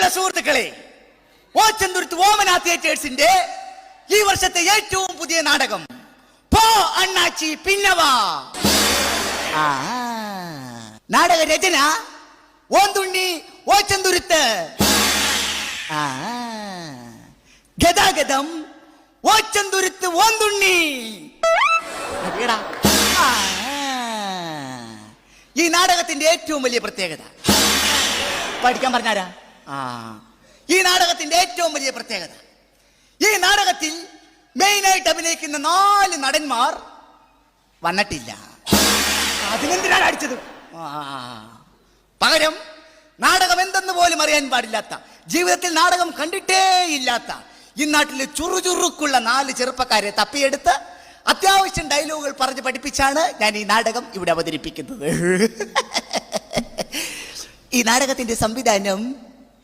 പ്രിയപ്പെട്ട സുഹൃത്തുക്കളെ, ഓച്ചന്തുരുത്ത് ഓമന തിയേറ്റേഴ്സിന്റെ ഈ വർഷത്തെ ഏറ്റവും പുതിയ നാടകം പോ അണ്ണാച്ചി പിന്നവാ. നാടക രചന ഓന്തുണ്ണി ഓച്ചന്തുരുത്ത്. ഗതാഗതം ഓച്ചന്തുരുത്ത് ഓന്തുണ്ണി. ഈ നാടകത്തിന്റെ ഏറ്റവും വലിയ പ്രത്യേകത പഠിക്കാൻ പറഞ്ഞാരാ? ഈ നാടകത്തിന്റെ ഏറ്റവും വലിയ പ്രത്യേകത, ഈ നാടകത്തിൽ മെയിനായിട്ട് അഭിനയിക്കുന്ന 4 നടന്മാർ വന്നിട്ടില്ല. അതിനെന്തിനാണ് അടിച്ചത്? പകരം നാടകം എന്തെന്ന് പോലും അറിയാൻ പാടില്ലാത്ത, ജീവിതത്തിൽ നാടകം കണ്ടിട്ടേ ഇല്ലാത്ത ഈ നാട്ടിലെ ചുറുചുറുക്കുള്ള 4 ചെറുപ്പക്കാരെ തപ്പിയെടുത്ത് അത്യാവശ്യം ഡയലോഗുകൾ പറഞ്ഞ് പഠിപ്പിച്ചാണ് ഞാൻ ഈ നാടകം ഇവിടെ അവതരിപ്പിക്കുന്നത്. ഈ നാടകത്തിന്റെ സംവിധാനം